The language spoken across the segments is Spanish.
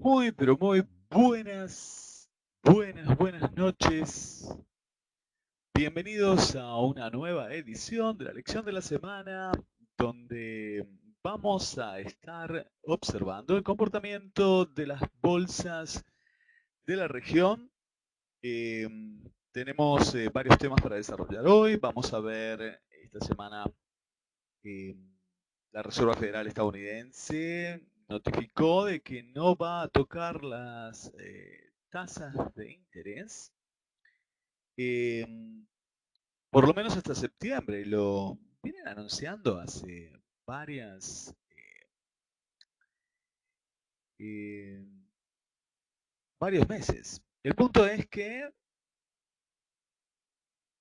Muy, pero muy buenas noches. Bienvenidos a una nueva edición de la lección de la semana, donde vamos a estar observando el comportamiento de las bolsas de la región. Tenemos varios temas para desarrollar hoy. Vamos a ver esta semana eh, la Reserva Federal estadounidense notificó de que no va a tocar las tasas de interés, eh, por lo menos hasta septiembre. Lo vienen anunciando hace varias, eh, varios meses. El punto es que,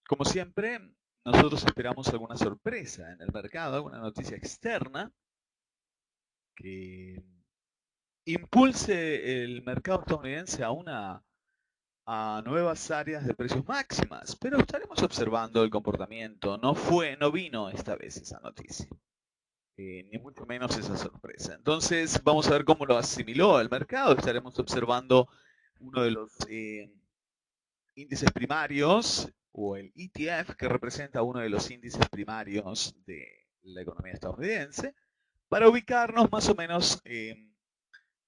como siempre, nosotros esperamos alguna sorpresa en el mercado, alguna noticia externa que impulse el mercado estadounidense a nuevas áreas de precios máximas, pero estaremos observando el comportamiento. No vino esta vez esa noticia, ni mucho menos esa sorpresa. Entonces vamos a ver cómo lo asimiló el mercado. Estaremos observando uno de los índices primarios, o el ETF, que representa uno de los índices primarios de la economía estadounidense, para ubicarnos más o menos,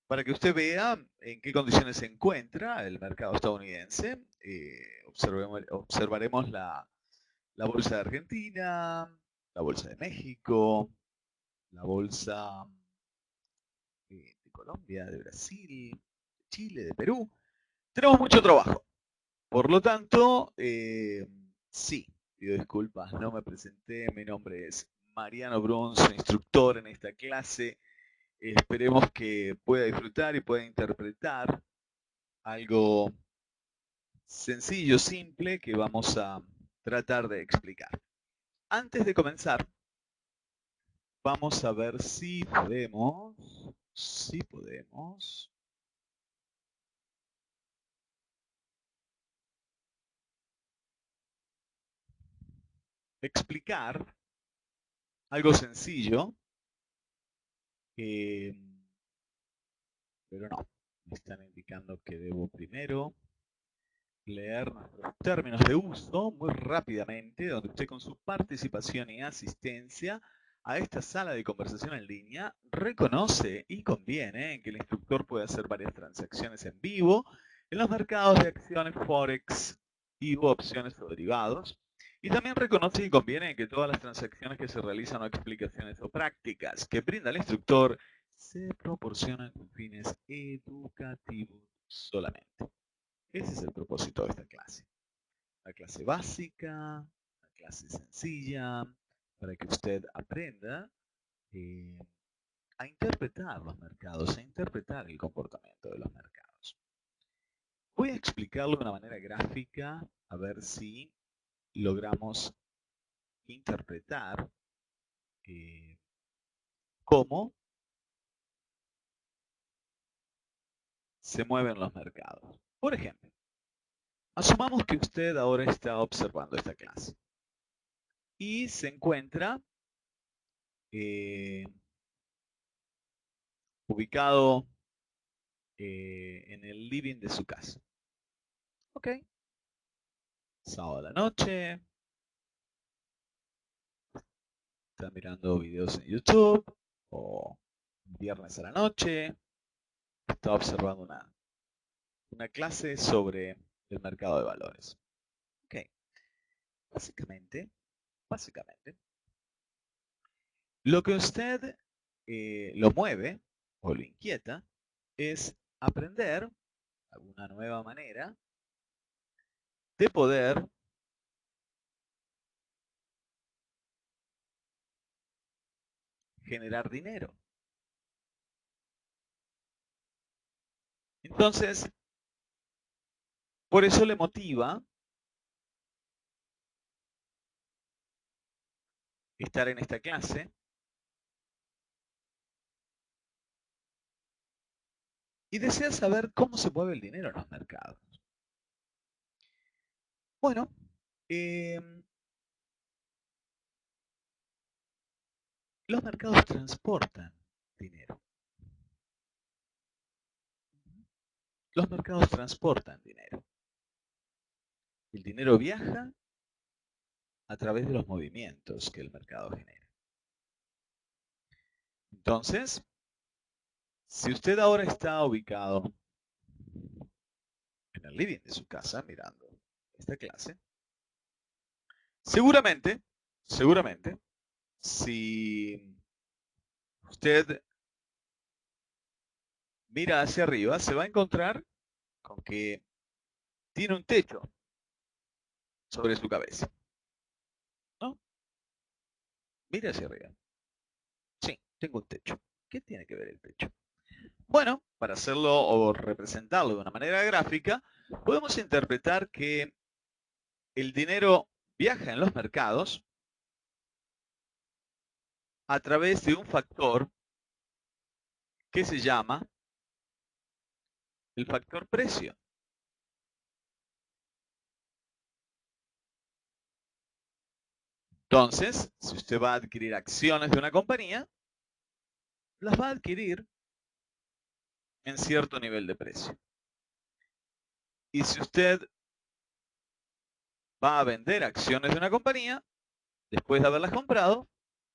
para que usted vea en qué condiciones se encuentra el mercado estadounidense. Observaremos la bolsa de Argentina, la bolsa de México, la bolsa de Colombia, de Brasil, de Chile, de Perú. Tenemos mucho trabajo. Por lo tanto, sí, pido disculpas, no me presenté. Mi nombre es Mariano Bruns, soy instructor en esta clase. Esperemos que pueda disfrutar y pueda interpretar algo sencillo, simple, que vamos a tratar de explicar. Antes de comenzar, vamos a ver si podemos explicar algo sencillo, eh, pero no. Me están indicando que debo primero leer nuestros términos de uso muy rápidamente, donde usted, con su participación y asistencia a esta sala de conversación en línea, reconoce y conviene que el instructor puede hacer varias transacciones en vivo en los mercados de acciones Forex y opciones o derivados. Y también reconoce y conviene que todas las transacciones que se realizan, o explicaciones o prácticas que brinda el instructor, se proporcionan con fines educativos solamente. Ese es el propósito de esta clase. Una clase básica, una clase sencilla, para que usted aprenda eh, a interpretar los mercados, a interpretar el comportamiento de los mercados. Voy a explicarlo de una manera gráfica, a ver si logramos interpretar cómo se mueven los mercados. Por ejemplo, asumamos que usted ahora está observando esta clase y se encuentra ubicado en el living de su casa. Ok, sábado a la noche, está mirando videos en YouTube, o viernes a la noche, está observando una clase sobre el mercado de valores. Ok, básicamente, lo que usted lo mueve o lo inquieta es aprender alguna nueva manera de poder generar dinero. Entonces, por eso le motiva estar en esta clase y desea saber cómo se mueve el dinero en los mercados. Bueno, los mercados transportan dinero. Los mercados transportan dinero. El dinero viaja a través de los movimientos que el mercado genera. Entonces, si usted ahora está ubicado en el living de su casa mirando esta clase, seguramente, si usted mira hacia arriba, se va a encontrar con que tiene un techo sobre su cabeza, ¿no? Mira hacia arriba. Sí, tengo un techo. ¿Qué tiene que ver el techo? Bueno, para hacerlo o representarlo de una manera gráfica, podemos interpretar que el dinero viaja en los mercados a través de un factor que se llama el factor precio. Entonces, si usted va a adquirir acciones de una compañía, las va a adquirir en cierto nivel de precio. Y si usted va a vender acciones de una compañía, después de haberlas comprado,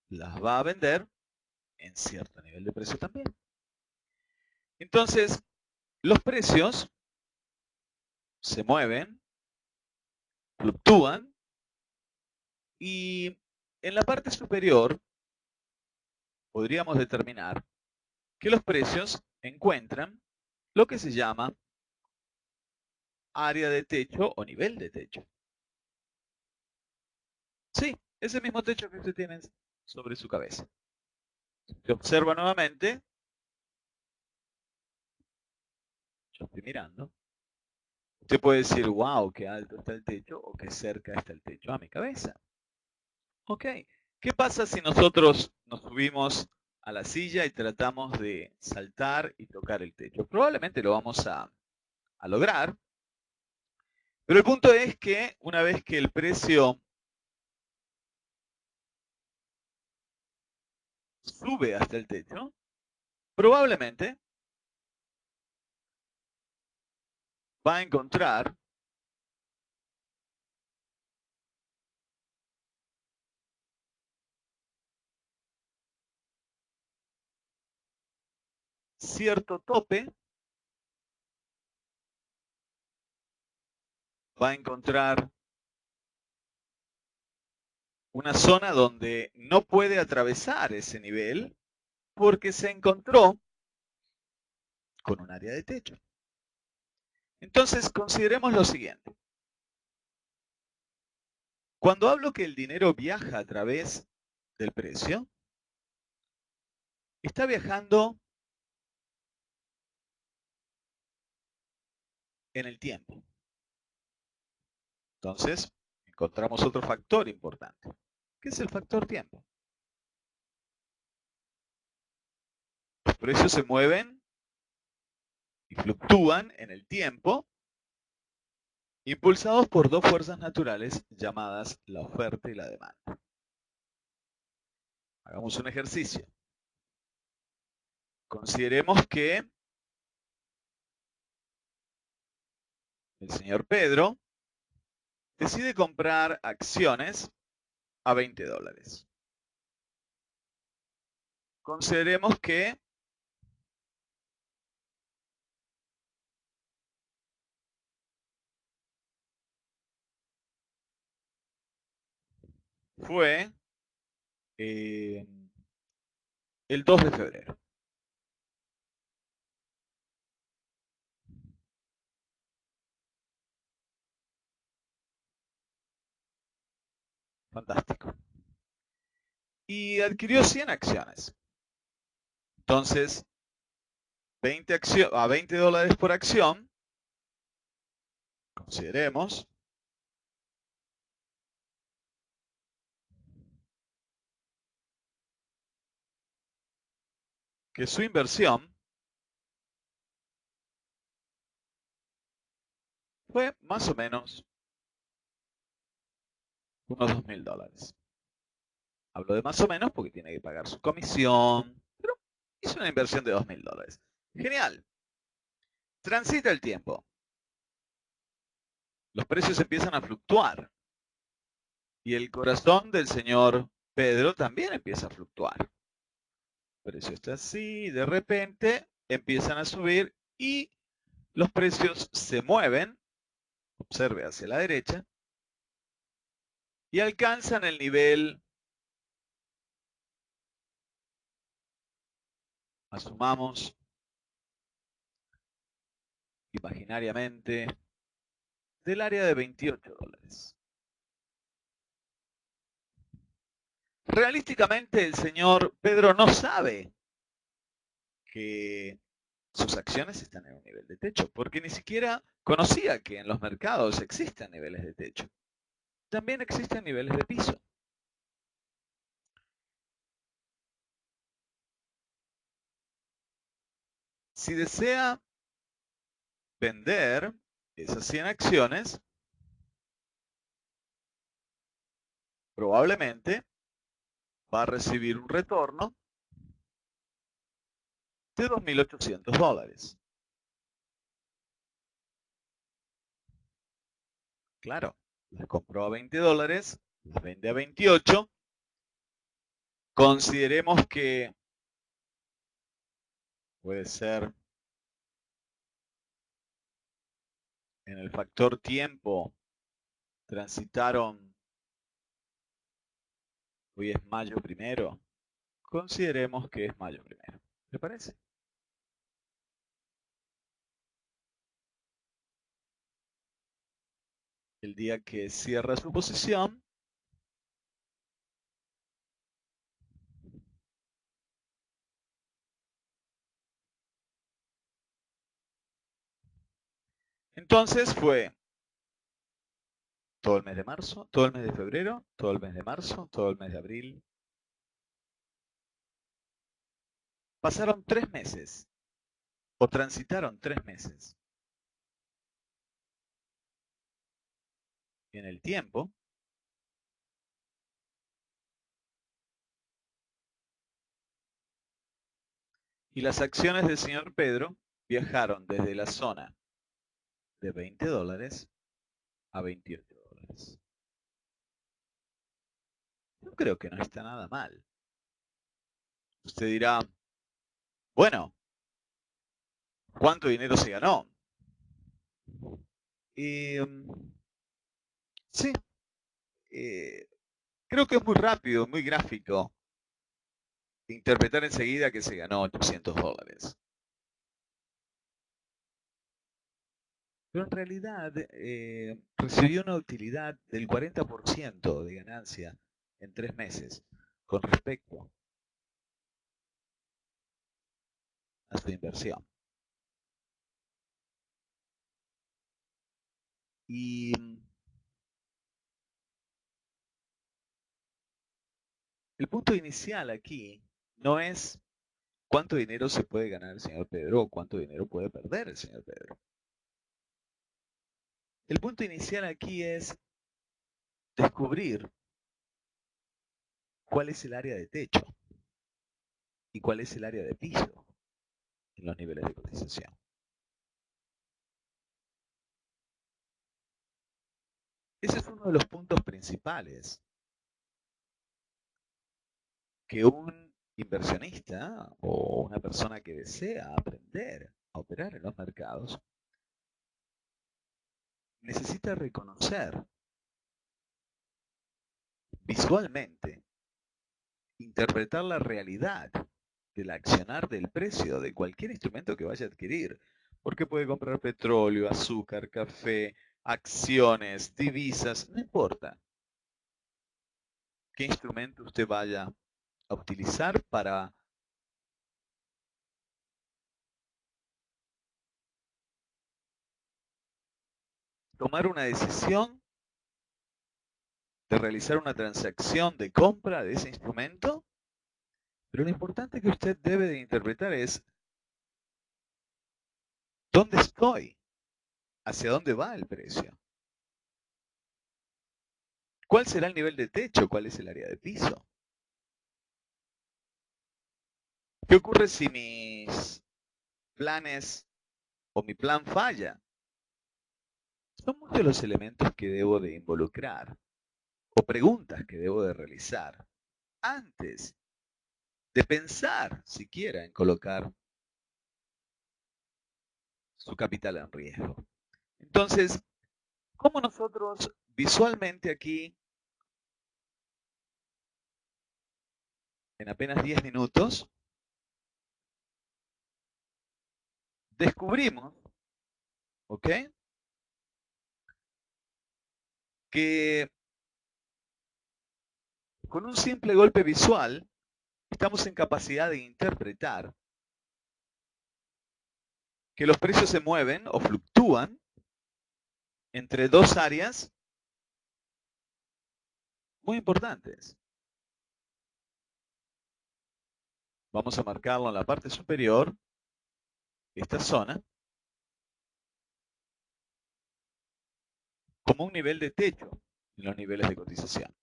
las va a vender en cierto nivel de precio también. Entonces, los precios se mueven, fluctúan, y en la parte superior podríamos determinar que los precios encuentran lo que se llama área de techo o nivel de techo. Sí, ese mismo techo que usted tiene sobre su cabeza. Si observa nuevamente, yo estoy mirando, usted puede decir, wow, qué alto está el techo o qué cerca está el techo a mi cabeza. Ok, ¿qué pasa si nosotros nos subimos a la silla y tratamos de saltar y tocar el techo? Probablemente lo vamos a lograr, pero el punto es que una vez que el precio sube hasta el techo, probablemente va a encontrar cierto tope, va a encontrar una zona donde no puede atravesar ese nivel porque se encontró con un área de techo. Entonces, consideremos lo siguiente. Cuando hablo que el dinero viaja a través del precio, está viajando en el tiempo. Entonces, encontramos otro factor importante. ¿Qué es el factor tiempo? Los precios se mueven y fluctúan en el tiempo, impulsados por dos fuerzas naturales llamadas la oferta y la demanda. Hagamos un ejercicio. Consideremos que el señor Pedro decide comprar acciones a $20. Consideremos que fue el 2 de febrero. Fantástico. Y adquirió 100 acciones. Entonces, a $20 por acción, consideremos que su inversión fue más o menos unos $2.000. Hablo de más o menos porque tiene que pagar su comisión, pero hizo una inversión de $2.000. Genial. Transita el tiempo. Los precios empiezan a fluctuar. Y el corazón del señor Pedro también empieza a fluctuar. El precio está así, de repente empiezan a subir y los precios se mueven, observe hacia la derecha, y alcanzan el nivel, asumamos imaginariamente, del área de 28 dólares. Realísticamente el señor Pedro no sabe que sus acciones están en un nivel de techo, porque ni siquiera conocía que en los mercados existen niveles de techo. También existen niveles de piso. Si desea vender esas 100 acciones, probablemente va a recibir un retorno de 2.800 dólares. Claro, las compró a 20 dólares, las vende a 28. Consideremos que puede ser en el factor tiempo, transitaron, hoy es mayo primero, consideremos que es mayo primero. ¿Le parece? El día que cierra su posición, entonces fue todo el mes de marzo, todo el mes de febrero, todo el mes de marzo, todo el mes de abril. Pasaron 3 meses, o transitaron 3 meses. En el tiempo, y las acciones del señor Pedro viajaron desde la zona de 20 dólares a 28 dólares. Yo creo que no está nada mal. Usted dirá, bueno, ¿cuánto dinero se ganó? Y sí, creo que es muy rápido, muy gráfico interpretar enseguida que se ganó 800 dólares. Pero en realidad recibió una utilidad del 40% de ganancia en 3 meses con respecto a su inversión. Y el punto inicial aquí no es cuánto dinero se puede ganar el señor Pedro o cuánto dinero puede perder el señor Pedro. El punto inicial aquí es descubrir cuál es el área de techo y cuál es el área de piso en los niveles de cotización. Ese es uno de los puntos principales que un inversionista o una persona que desea aprender a operar en los mercados necesita reconocer visualmente, interpretar la realidad del accionar del precio de cualquier instrumento que vaya a adquirir, porque puede comprar petróleo, azúcar, café, acciones, divisas, no importa qué instrumento usted vaya a utilizar para tomar una decisión de realizar una transacción de compra de ese instrumento, pero lo importante que usted debe de interpretar es ¿dónde estoy? ¿Hacia dónde va el precio? ¿Cuál será el nivel de techo? ¿Cuál es el área de piso? ¿Qué ocurre si mis planes o mi plan falla. Son muchos los elementos que debo de involucrar o preguntas que debo de realizar antes de pensar siquiera en colocar su capital en riesgo. Entonces, ¿cómo nosotros visualmente aquí, en apenas 10 minutos, descubrimos, ¿ok?, que con un simple golpe visual estamos en capacidad de interpretar que los precios se mueven o fluctúan entre dos áreas muy importantes. Vamos a marcarlo en la parte superior, esta zona, como un nivel de techo en los niveles de cotización.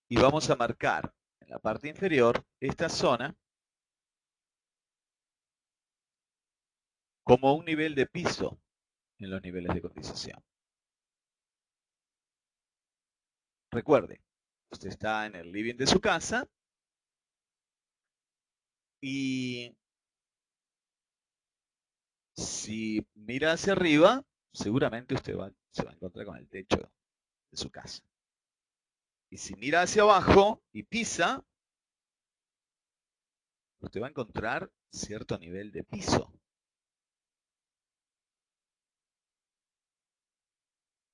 Y vamos a marcar en la parte inferior esta zona como un nivel de piso en los niveles de cotización. Recuerde, usted está en el living de su casa y si mira hacia arriba, seguramente usted se va a encontrar con el techo de su casa. Y si mira hacia abajo y pisa, usted va a encontrar cierto nivel de piso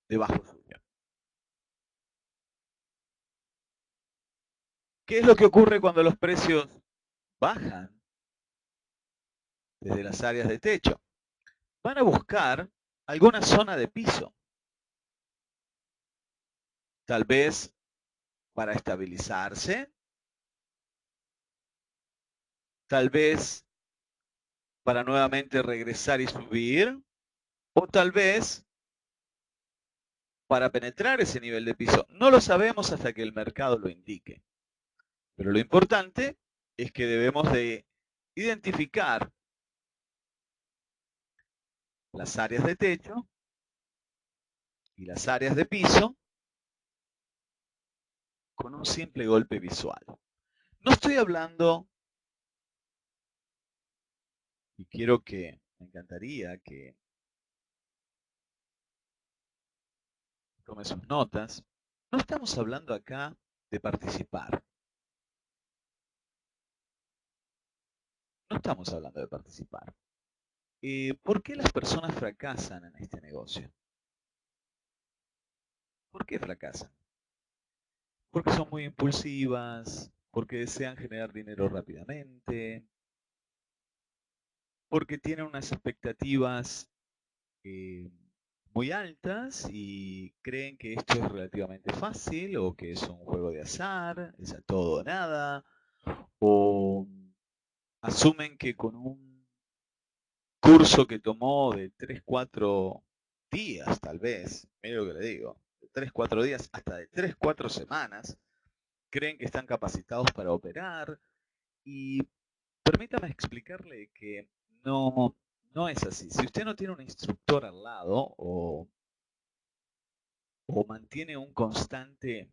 debajo suyo. ¿Qué es lo que ocurre cuando los precios bajan desde las áreas de techo? Van a buscar alguna zona de piso. Tal vez para estabilizarse, tal vez para nuevamente regresar y subir, o tal vez para penetrar ese nivel de piso. No lo sabemos hasta que el mercado lo indique. Pero lo importante es que debemos de identificar las áreas de techo y las áreas de piso con un simple golpe visual. No estoy hablando, y me encantaría que tome sus notas, no estamos hablando acá de participar. No estamos hablando de participar. ¿Por qué las personas fracasan en este negocio? ¿Por qué fracasan? Porque son muy impulsivas, porque desean generar dinero rápidamente, porque tienen unas expectativas muy altas y creen que esto es relativamente fácil o que es un juego de azar, es a todo o nada, o asumen que con un curso que tomó de 3, 4 días, tal vez, mire lo que le digo, de 3, 4 días, hasta de 3, 4 semanas, creen que están capacitados para operar y permítame explicarle que no es así. Si usted no tiene un instructor al lado o mantiene un constante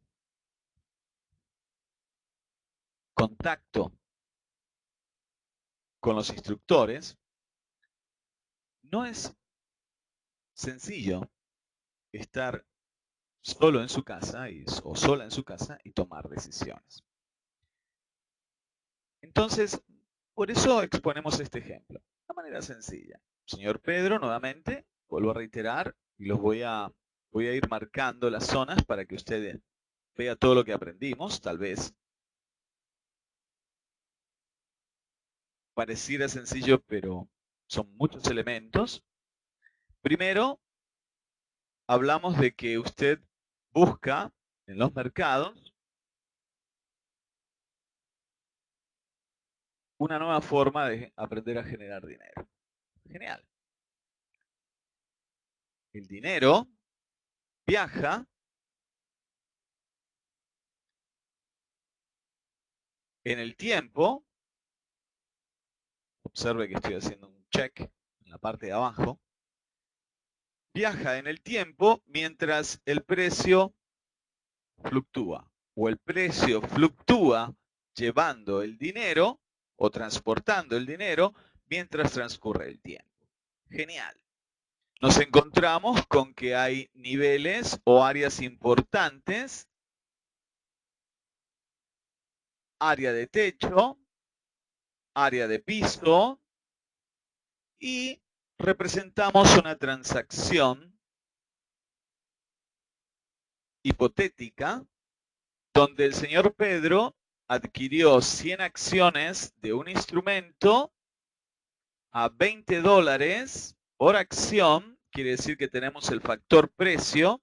contacto con los instructores, no es sencillo estar solo en su casa o sola en su casa y tomar decisiones. Entonces, por eso exponemos este ejemplo. De manera sencilla. Señor Pedro, nuevamente, vuelvo a reiterar y voy a ir marcando las zonas para que usted vea todo lo que aprendimos. Tal vez pareciera sencillo, pero son muchos elementos. Primero, hablamos de que usted busca en los mercados una nueva forma de aprender a generar dinero. Genial. El dinero viaja en el tiempo. Observe que estoy haciendo un check en la parte de abajo, viaja en el tiempo mientras el precio fluctúa. O el precio fluctúa llevando el dinero o transportando el dinero mientras transcurre el tiempo. Genial. Nos encontramos con que hay niveles o áreas importantes, área de techo, área de piso, y representamos una transacción hipotética donde el señor Pedro adquirió 100 acciones de un instrumento a $20 por acción, quiere decir que tenemos el factor precio.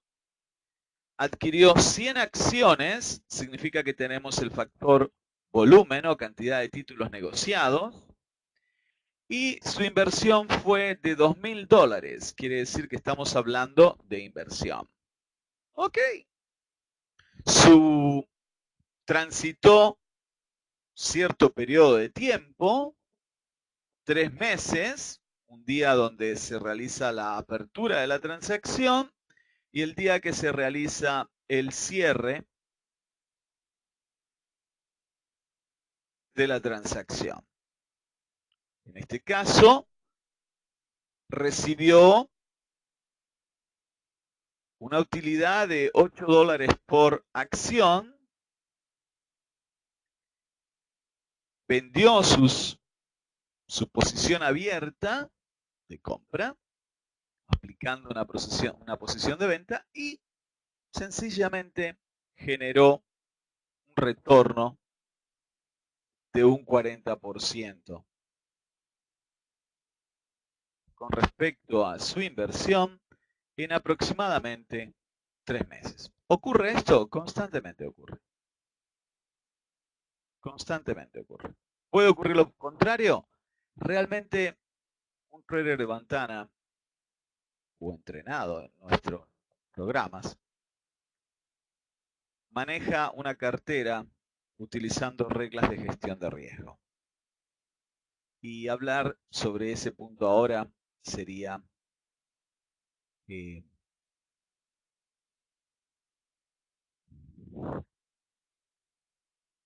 Adquirió 100 acciones, significa que tenemos el factor volumen o cantidad de títulos negociados. Y su inversión fue de $2.000, quiere decir que estamos hablando de inversión. Ok. Su transitó cierto periodo de tiempo, 3 meses, un día donde se realiza la apertura de la transacción y el día que se realiza el cierre de la transacción. En este caso, recibió una utilidad de $8 por acción, vendió su posición abierta de compra, aplicando una posición de venta y sencillamente generó un retorno de un 40% con respecto a su inversión en aproximadamente 3 meses. ¿Ocurre esto? Constantemente ocurre. Constantemente ocurre. ¿Puede ocurrir lo contrario? Realmente un trader de ventana o entrenado en nuestros programas maneja una cartera utilizando reglas de gestión de riesgo. Y hablar sobre ese punto ahora sería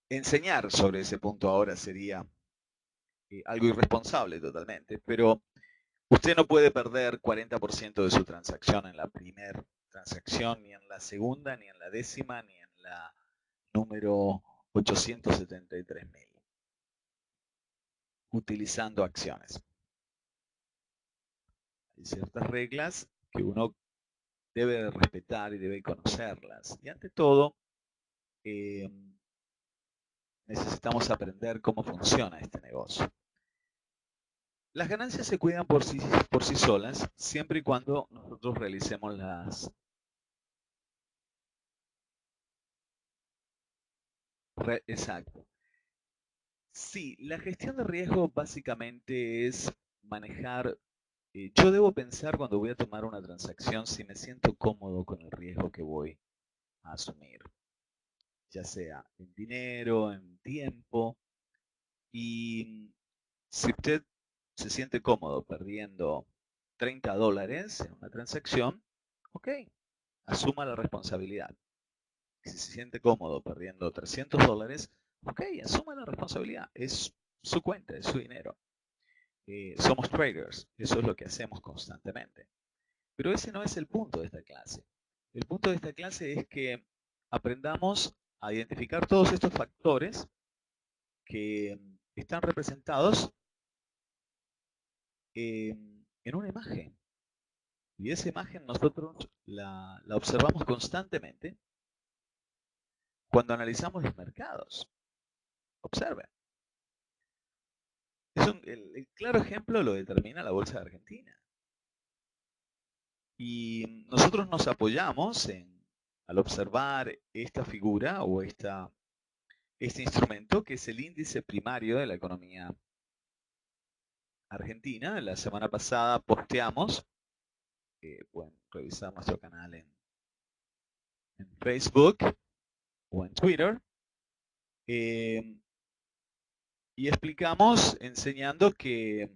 enseñar sobre ese punto ahora sería algo irresponsable totalmente, pero usted no puede perder 40% de su transacción en la primera transacción, ni en la segunda, ni en la décima, ni en la número 873.000, utilizando acciones. Hay ciertas reglas que uno debe respetar y debe conocerlas. Y ante todo, necesitamos aprender cómo funciona este negocio. Las ganancias se cuidan por sí solas, siempre y cuando nosotros realicemos las exacto. Sí, la gestión de riesgo básicamente es manejar. Yo debo pensar cuando voy a tomar una transacción si me siento cómodo con el riesgo que voy a asumir, ya sea en dinero, en tiempo. Y si usted se siente cómodo perdiendo $30 en una transacción, ok, asuma la responsabilidad. Si se siente cómodo perdiendo $300, ok, asuma la responsabilidad. Es su cuenta, es su dinero. Somos traders, eso es lo que hacemos constantemente. Pero ese no es el punto de esta clase. El punto de esta clase es que aprendamos a identificar todos estos factores que están representados en una imagen. Y esa imagen nosotros la observamos constantemente cuando analizamos los mercados. Observen. El claro ejemplo lo determina la Bolsa de Argentina. Y nosotros nos apoyamos al observar esta figura o este instrumento que es el índice primario de la economía argentina. La semana pasada posteamos, pueden revisar nuestro canal en Facebook o en Twitter, y explicamos enseñando que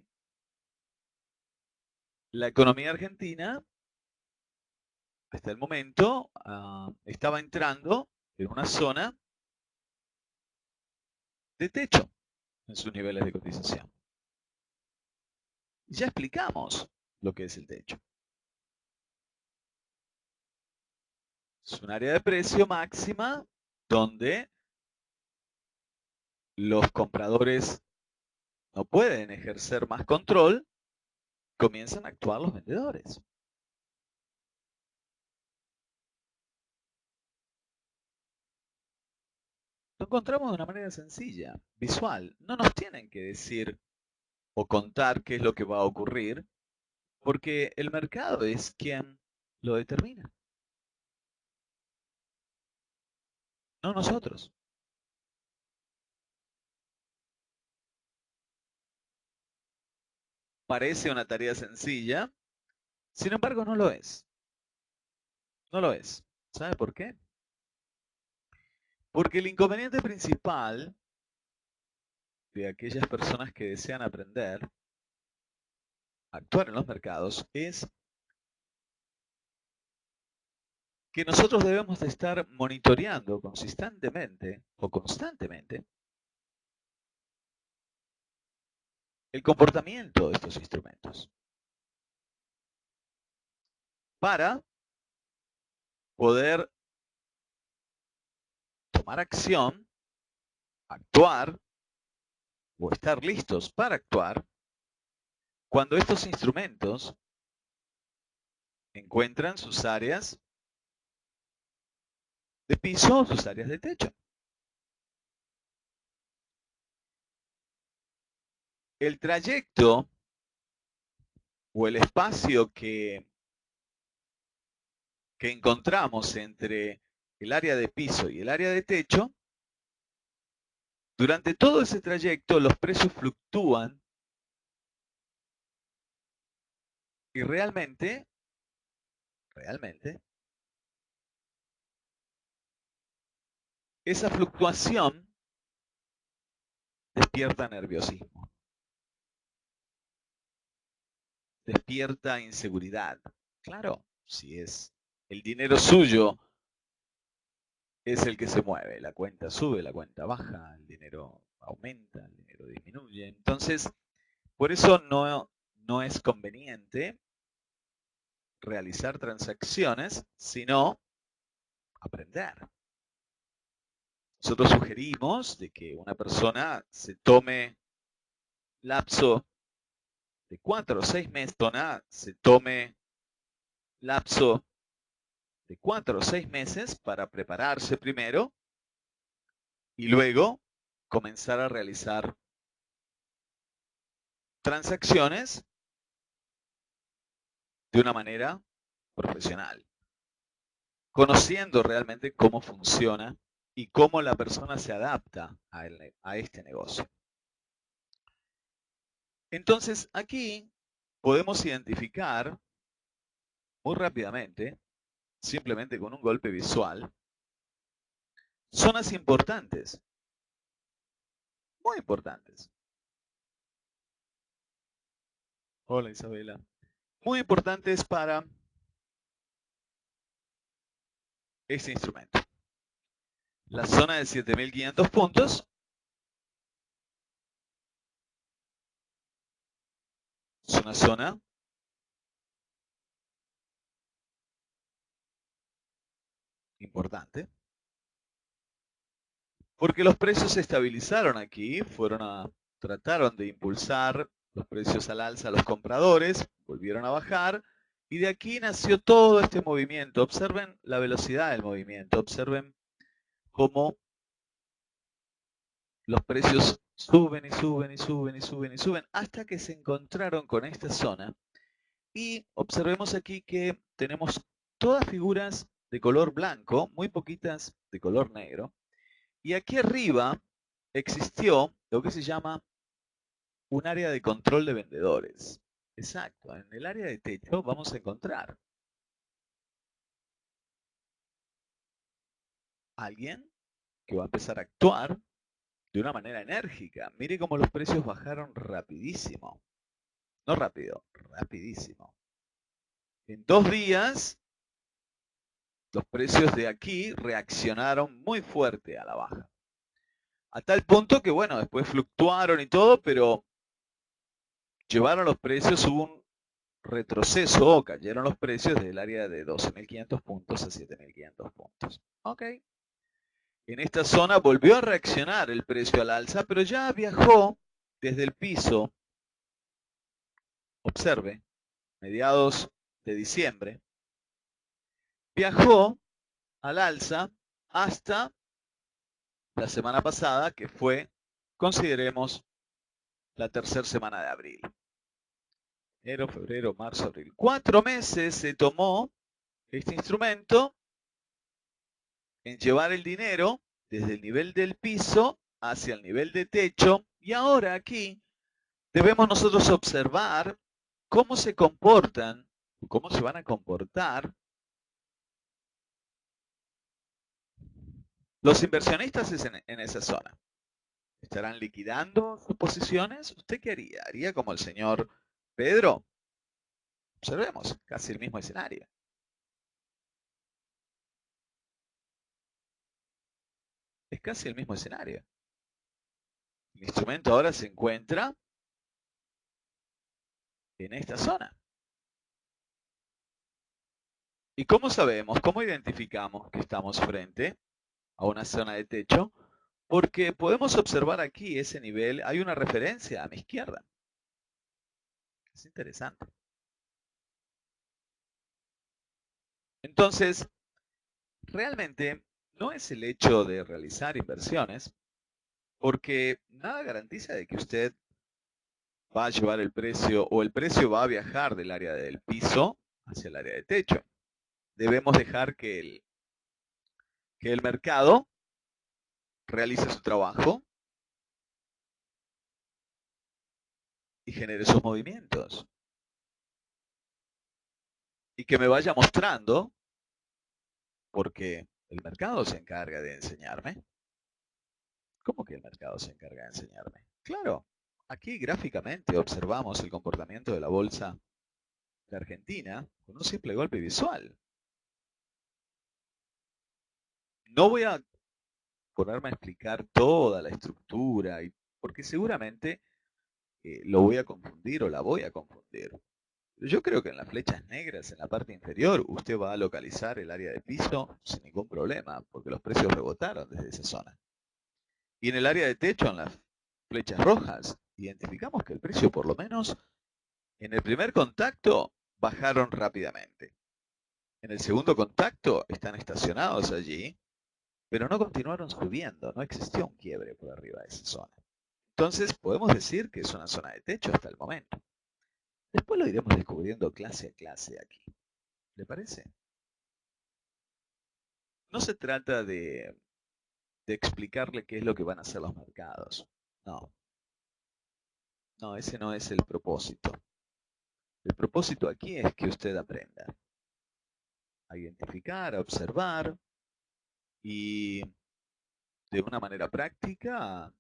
La economía argentina, hasta el momento, estaba entrando en una zona de techo en sus niveles de cotización. Ya explicamos lo que es el techo. Es un área de precio máxima donde los compradores no pueden ejercer más control, comienzan a actuar los vendedores. Lo encontramos de una manera sencilla, visual. No nos tienen que decir o contar qué es lo que va a ocurrir, porque el mercado es quien lo determina, no nosotros. Parece una tarea sencilla, sin embargo no lo es. No lo es. ¿Sabe por qué? Porque el inconveniente principal de aquellas personas que desean aprender a actuar en los mercados es que nosotros debemos de estar monitoreando consistentemente o constantemente el comportamiento de estos instrumentos para poder tomar acción, actuar o estar listos para actuar cuando estos instrumentos encuentran sus áreas de piso o sus áreas de techo. El trayecto o el espacio que encontramos entre el área de piso y el área de techo, durante todo ese trayecto los precios fluctúan y realmente, esa fluctuación despierta nerviosismo, despierta inseguridad. Claro, si es el dinero suyo es el que se mueve, la cuenta sube, la cuenta baja, el dinero aumenta, el dinero disminuye. Entonces, por eso no es conveniente realizar transacciones, sino aprender. Nosotros sugerimos de que una persona se tome lapso de 4 o 6 meses, se tome lapso de 4 o 6 meses para prepararse primero y luego comenzar a realizar transacciones de una manera profesional, conociendo realmente cómo funciona y cómo la persona se adapta a este negocio. Entonces, aquí podemos identificar muy rápidamente, simplemente con un golpe visual, zonas importantes, muy importantes. Hola Isabela. Muy importantes para este instrumento. La zona de 7.500 puntos es una zona importante porque los precios se estabilizaron aquí, trataron de impulsar los precios al alza a los compradores, volvieron a bajar y de aquí nació todo este movimiento. Observen la velocidad del movimiento, observen cómo los precios suben y suben y suben y suben y suben hasta que se encontraron con esta zona. Y observemos aquí que tenemos todas figuras de color blanco, muy poquitas de color negro. Y aquí arriba existió lo que se llama un área de control de vendedores. Exacto, en el área de techo vamos a encontrar alguien que va a empezar a actuar de una manera enérgica. Mire cómo los precios bajaron rapidísimo. No rápido, rapidísimo. En 2 días, los precios de aquí reaccionaron muy fuerte a la baja. A tal punto que, bueno, después fluctuaron y todo, pero llevaron los precios, hubo un retroceso o cayeron los precios del área de 12.500 puntos a 7.500 puntos. Ok. En esta zona volvió a reaccionar el precio al alza, pero ya viajó desde el piso, observe, mediados de diciembre, viajó al alza hasta la semana pasada, que fue, consideremos, la tercera semana de abril. Enero, febrero, marzo, abril. 4 meses se tomó este instrumento en llevar el dinero desde el nivel del piso hacia el nivel de techo, y ahora aquí debemos nosotros observar cómo se comportan, cómo se van a comportar los inversionistas en esa zona. ¿Estarán liquidando sus posiciones? ¿Usted qué haría? ¿Haría como el señor Pedro? Observemos, casi el mismo escenario. Es casi el mismo escenario. El instrumento ahora se encuentra en esta zona. ¿Y cómo sabemos, cómo identificamos que estamos frente a una zona de techo? Porque podemos observar aquí ese nivel, hay una referencia a mi izquierda. Es interesante. Entonces, realmente no es el hecho de realizar inversiones, porque nada garantiza de que usted va a llevar el precio o el precio va a viajar del área del piso hacia el área de techo. Debemos dejar que el mercado realice su trabajo y genere sus movimientos. Y que me vaya mostrando, porque el mercado se encarga de enseñarme. ¿Cómo que el mercado se encarga de enseñarme? Claro, aquí gráficamente observamos el comportamiento de la bolsa de Argentina con un simple golpe visual. No voy a ponerme a explicar toda la estructura, porque seguramente lo voy a confundir o la voy a confundir. Yo creo que en las flechas negras, en la parte inferior, usted va a localizar el área de piso sin ningún problema, porque los precios rebotaron desde esa zona. Y en el área de techo, en las flechas rojas, identificamos que el precio, por lo menos, en el primer contacto, bajaron rápidamente. En el segundo contacto, están estacionados allí, pero no continuaron subiendo, no existió un quiebre por arriba de esa zona. Entonces, podemos decir que es una zona de techo hasta el momento. Después lo iremos descubriendo clase a clase aquí. ¿Le parece? No se trata de explicarle qué es lo que van a hacer los mercados. No, no, ese no es el propósito. El propósito aquí es que usted aprenda a identificar, a observar y de una manera práctica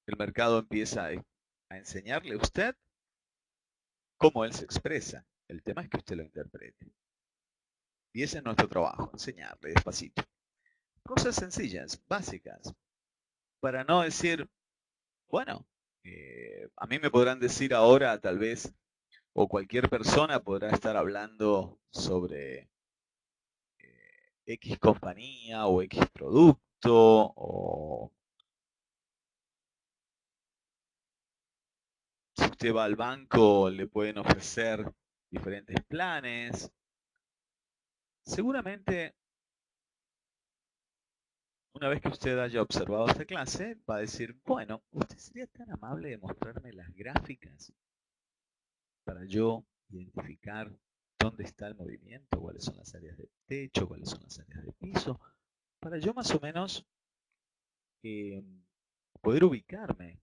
el mercado empieza a enseñarle a usted cómo él se expresa. El tema es que usted lo interprete. Y ese es nuestro trabajo, enseñarle despacito. Cosas sencillas, básicas, para no decir, bueno, a mí me podrán decir ahora tal vez, o cualquier persona podrá estar hablando sobre X compañía o X producto, o si usted va al banco le pueden ofrecer diferentes planes. Seguramente, una vez que usted haya observado esta clase, va a decir, bueno, ¿usted sería tan amable de mostrarme las gráficas para yo identificar dónde está el movimiento, cuáles son las áreas de techo, cuáles son las áreas de piso, para yo más o menos eh, poder ubicarme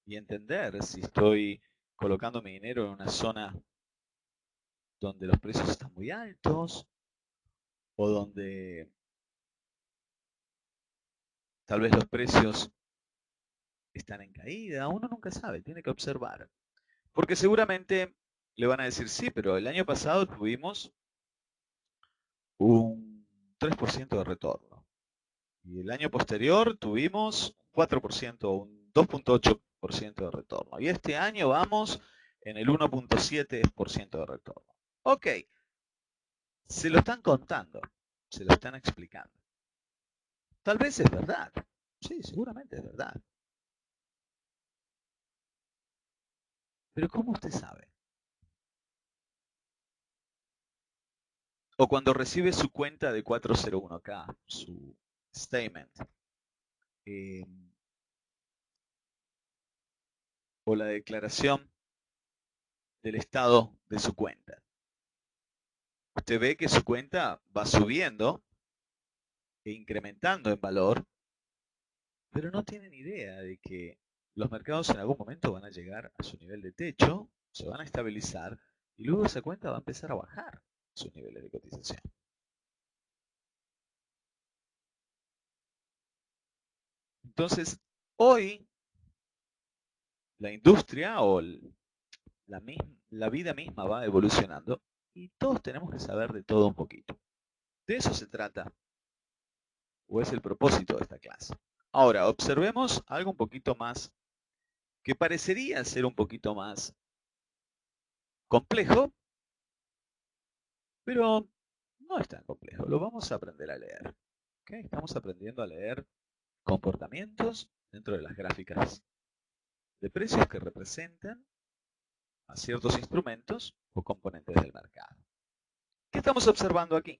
y entender si estoy colocando mi dinero en una zona donde los precios están muy altos o donde tal vez los precios están en caída? Uno nunca sabe, tiene que observar. Porque seguramente le van a decir, sí, pero el año pasado tuvimos un 3% de retorno. Y el año posterior tuvimos un 4%, un 2,8% de retorno. Y este año vamos en el 1,7% de retorno. Ok, se lo están contando, se lo están explicando. Tal vez es verdad. Sí, seguramente es verdad. Pero ¿cómo usted sabe? O cuando recibe su cuenta de 401k, su statement, eh, o la declaración del estado de su cuenta. Usted ve que su cuenta va subiendo e incrementando en valor, pero no tiene ni idea de que los mercados en algún momento van a llegar a su nivel de techo, se van a estabilizar y luego esa cuenta va a empezar a bajar sus niveles de cotización. Entonces, hoy la industria o la vida misma va evolucionando y todos tenemos que saber de todo un poquito. De eso se trata, o es el propósito de esta clase. Ahora, observemos algo un poquito más, que parecería ser un poquito más complejo, pero no es tan complejo. Lo vamos a aprender a leer. ¿Okay? Estamos aprendiendo a leer comportamientos dentro de las gráficas de precios que representan a ciertos instrumentos o componentes del mercado. ¿Qué estamos observando aquí?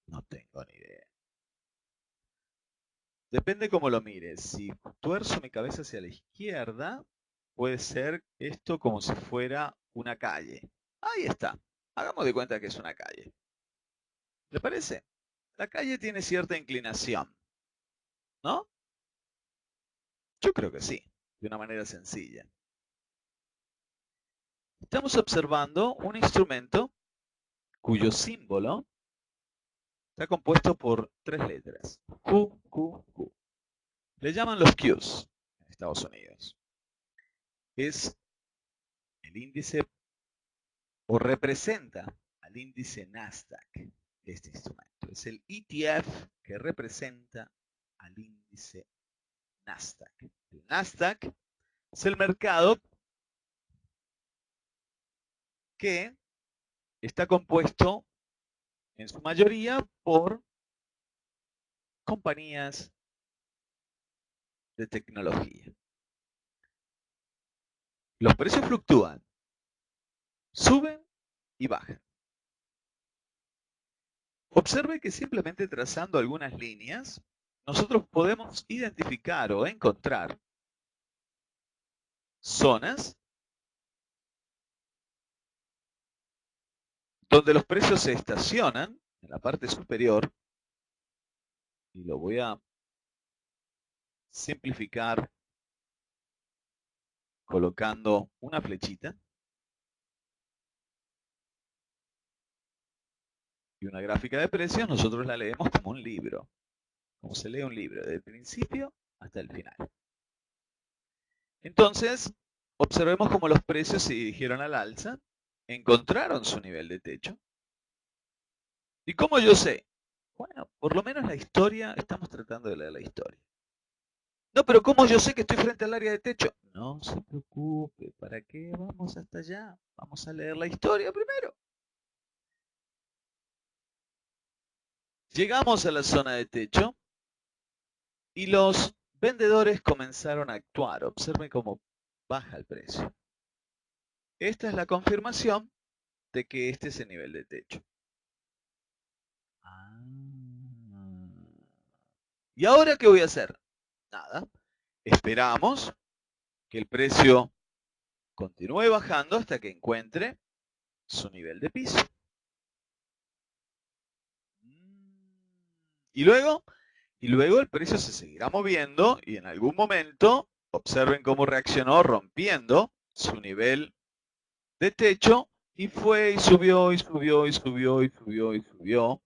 No tengo ni idea. Depende cómo lo mires. Si tuerzo mi cabeza hacia la izquierda, puede ser esto como si fuera una calle. Ahí está. Hagamos de cuenta que es una calle. ¿Le parece? La calle tiene cierta inclinación, ¿no? Yo creo que sí, de una manera sencilla. Estamos observando un instrumento cuyo símbolo está compuesto por 3 letras. Q, Q, Q. Le llaman los Qs en Estados Unidos. Es el índice o representa al índice Nasdaq, este instrumento. Es el ETF que representa al índice Nasdaq. El Nasdaq es el mercado que está compuesto en su mayoría por compañías de tecnología. Los precios fluctúan, suben y bajan. Observe que simplemente trazando algunas líneas, nosotros podemos identificar o encontrar zonas donde los precios se estacionan en la parte superior, y lo voy a simplificar colocando una flechita y una gráfica de precios. Nosotros la leemos como un libro, como se lee un libro, desde el principio hasta el final. Entonces, observemos cómo los precios se dirigieron al alza, encontraron su nivel de techo. ¿Y cómo yo sé? Bueno, por lo menos la historia, estamos tratando de leer la historia. No, pero ¿cómo yo sé que estoy frente al área de techo? No se preocupe, ¿para qué vamos hasta allá? Vamos a leer la historia primero. Llegamos a la zona de techo y los vendedores comenzaron a actuar. Observen cómo baja el precio. Esta es la confirmación de que este es el nivel de techo. ¿Y ahora qué voy a hacer? Nada. Esperamos que el precio continúe bajando hasta que encuentre su nivel de piso. Y luego el precio se seguirá moviendo y en algún momento, observen cómo reaccionó rompiendo su nivel de techo y fue y subió y subió y subió y subió y subió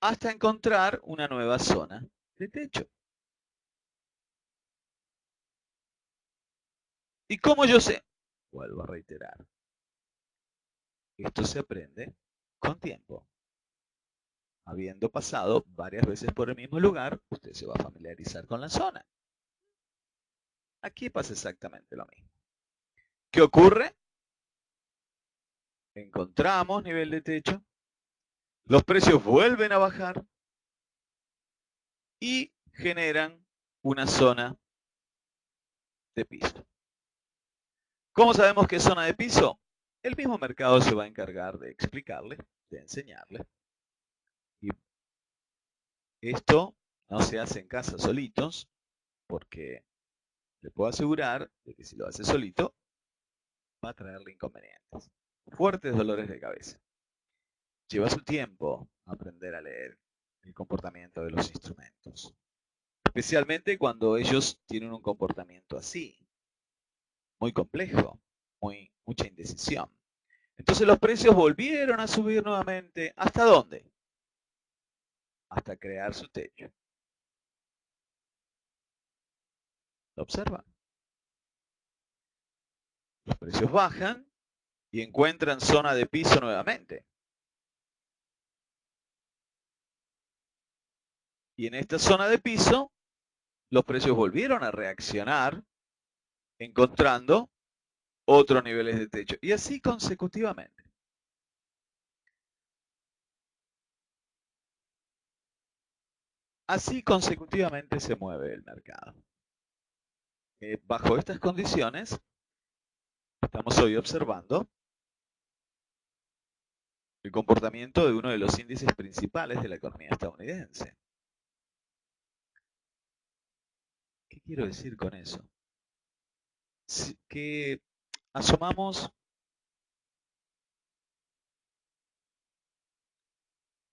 hasta encontrar una nueva zona de techo. ¿Y cómo yo sé? Vuelvo a reiterar. Esto se aprende con tiempo. Habiendo pasado varias veces por el mismo lugar, usted se va a familiarizar con la zona. Aquí pasa exactamente lo mismo. ¿Qué ocurre? Encontramos nivel de techo, los precios vuelven a bajar y generan una zona de piso. ¿Cómo sabemos qué es zona de piso? El mismo mercado se va a encargar de explicarle, de enseñarle. Y esto no se hace en casa solitos, porque le puedo asegurar de que si lo hace solito, va a traerle inconvenientes. Fuertes dolores de cabeza. Lleva su tiempo aprender a leer el comportamiento de los instrumentos. Especialmente cuando ellos tienen un comportamiento así, muy complejo, mucha indecisión. Entonces los precios volvieron a subir nuevamente. ¿Hasta dónde? Hasta crear su techo. ¿Lo observan? Los precios bajan y encuentran zona de piso nuevamente. Y en esta zona de piso, los precios volvieron a reaccionar, encontrando otros niveles de techo. Y así consecutivamente. Así consecutivamente se mueve el mercado. Bajo estas condiciones, estamos hoy observando el comportamiento de uno de los índices principales de la economía estadounidense. ¿Qué quiero decir con eso? Que asumamos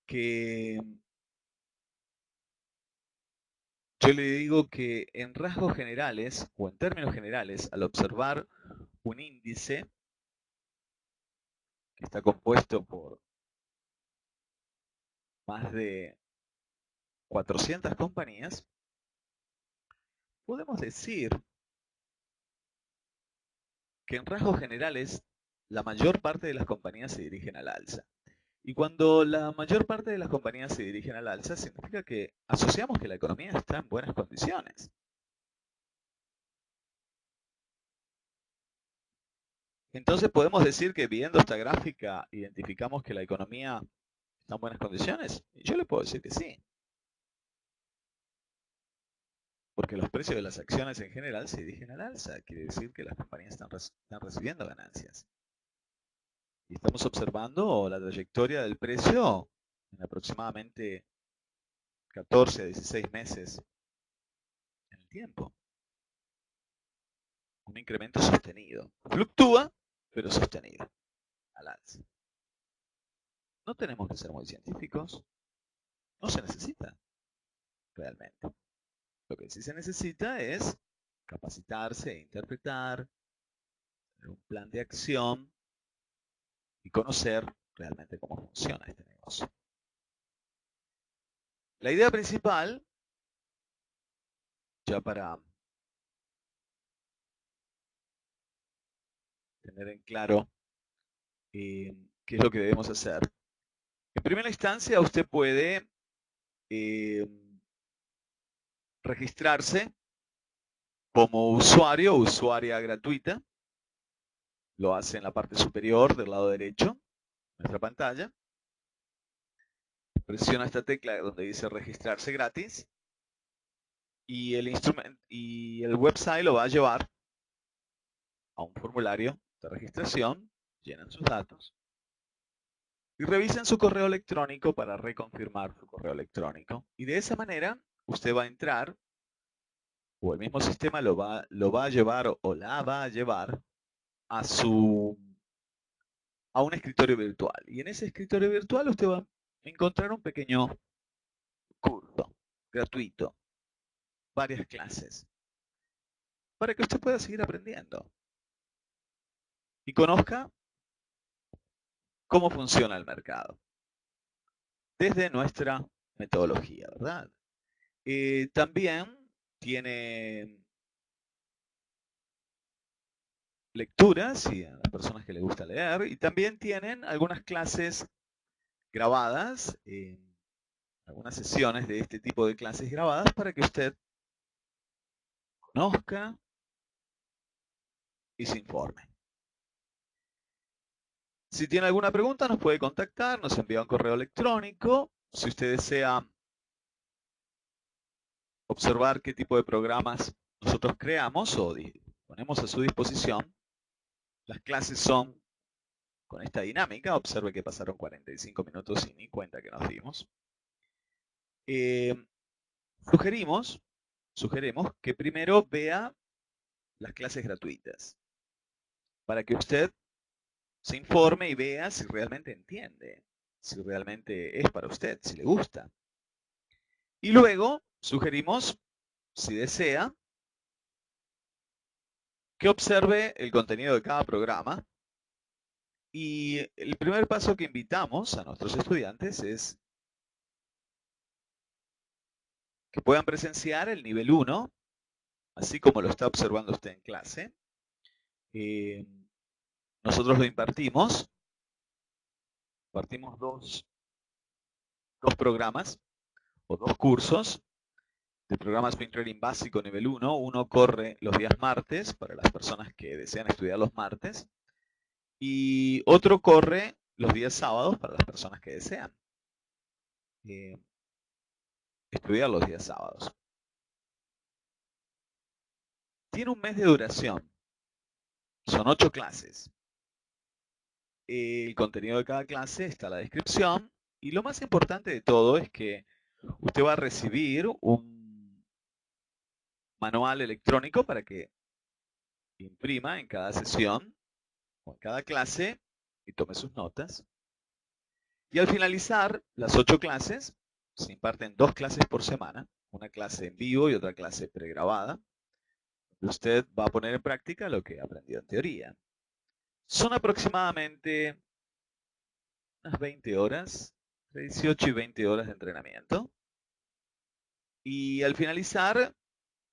que yo le digo que en rasgos generales o en términos generales, al observar un índice que está compuesto por más de 400 compañías, podemos decir que en rasgos generales la mayor parte de las compañías se dirigen al alza. Y cuando la mayor parte de las compañías se dirigen al alza, significa que asociamos que la economía está en buenas condiciones. Entonces podemos decir que viendo esta gráfica identificamos que la economía está en buenas condiciones. Y yo le puedo decir que sí. Porque los precios de las acciones en general se dirigen al alza. Quiere decir que las compañías están recibiendo ganancias. Y estamos observando la trayectoria del precio en aproximadamente 14 a 16 meses en el tiempo. Un incremento sostenido. Fluctúa, pero sostenido al alza. No tenemos que ser muy científicos. No se necesita realmente. Lo que sí se necesita es capacitarse, interpretar, tener un plan de acción y conocer realmente cómo funciona este negocio. La idea principal, ya para tener en claro qué es lo que debemos hacer. En primera instancia, usted puede registrarse como usuario o usuaria gratuita. Lo hace en la parte superior del lado derecho de nuestra pantalla. Presiona esta tecla donde dice registrarse gratis y el website lo va a llevar a un formulario de registración. Llenan sus datos y revisen su correo electrónico para reconfirmar su correo electrónico. Y de esa manera usted va a entrar, o el mismo sistema lo va a llevar o la va a llevar a un escritorio virtual. Y en ese escritorio virtual usted va a encontrar un pequeño curso gratuito, varias clases, para que usted pueda seguir aprendiendo y conozca cómo funciona el mercado desde nuestra metodología, ¿verdad? También tiene lecturas y a las personas que les gusta leer. Y también tienen algunas clases grabadas, algunas sesiones de este tipo de clases grabadas para que usted conozca y se informe. Si tiene alguna pregunta nos puede contactar, nos envía un correo electrónico. Si usted desea observar qué tipo de programas nosotros creamos o ponemos a su disposición, las clases son con esta dinámica. Observe que pasaron 45 minutos y ni cuenta que nos dimos. Sugerimos que primero vea las clases gratuitas para que usted se informe y vea si realmente entiende, si realmente es para usted, si le gusta. Y luego sugerimos, si desea, que observe el contenido de cada programa. Y el primer paso que invitamos a nuestros estudiantes es que puedan presenciar el nivel 1, así como lo está observando usted en clase. Nosotros lo impartimos dos programas o dos cursos de programa Spin Trading básico nivel 1. Uno corre los días martes para las personas que desean estudiar los martes y otro corre los días sábados para las personas que desean estudiar los días sábados. Tiene un mes de duración. Son 8 clases. El contenido de cada clase está en la descripción. Y lo más importante de todo es que usted va a recibir un manual electrónico para que imprima en cada sesión o en cada clase y tome sus notas. Y al finalizar las 8 clases, se imparten 2 clases por semana, una clase en vivo y otra clase pregrabada. Usted va a poner en práctica lo que aprendió en teoría. Son aproximadamente unas 20 horas, entre 18 y 20 horas de entrenamiento. Y al finalizar,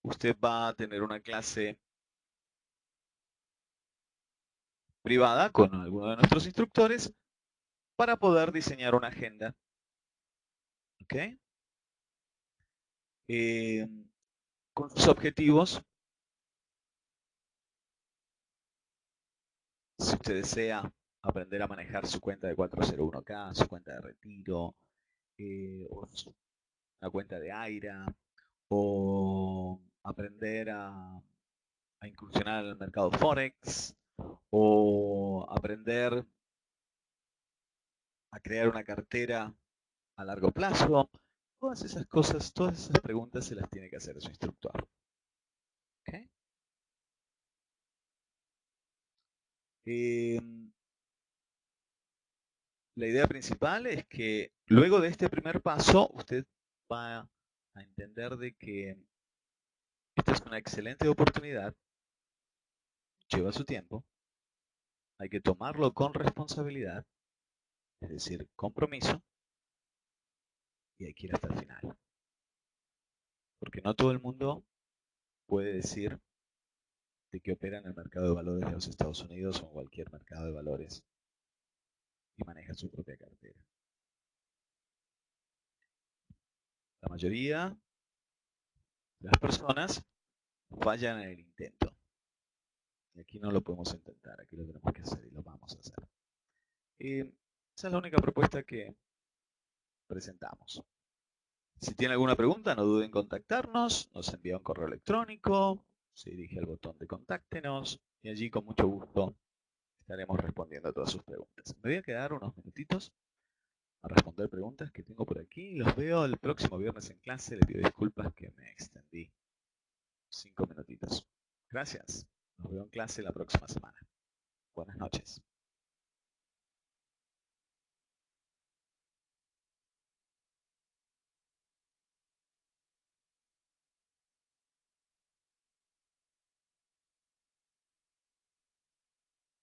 usted va a tener una clase privada con alguno de nuestros instructores para poder diseñar una agenda. ¿Ok? Con sus objetivos. Si usted desea aprender a manejar su cuenta de 401k, su cuenta de retiro, o una cuenta de AIRA, o aprender a incursionar en el mercado Forex, o aprender a crear una cartera a largo plazo, todas esas cosas, todas esas preguntas se las tiene que hacer su instructor. ¿Okay? La idea principal es que luego de este primer paso, usted va a entender de que esta es una excelente oportunidad, lleva su tiempo, hay que tomarlo con responsabilidad, es decir, compromiso, y hay que ir hasta el final. Porque no todo el mundo puede decir de que opera en el mercado de valores de los Estados Unidos o en cualquier mercado de valores y maneja su propia cartera. La mayoría de las personas fallan en el intento. Y aquí no lo podemos intentar, aquí lo tenemos que hacer y lo vamos a hacer. Esa es la única propuesta que presentamos. Si tiene alguna pregunta, no duden en contactarnos, nos envía un correo electrónico, se dirige al botón de contáctenos y allí con mucho gusto estaremos respondiendo a todas sus preguntas. Me voy a quedar unos minutitos a responder preguntas que tengo por aquí. Los veo el próximo viernes en clase. Les pido disculpas que me extendí 5 minutitos. Gracias. Nos veo en clase la próxima semana. Buenas noches.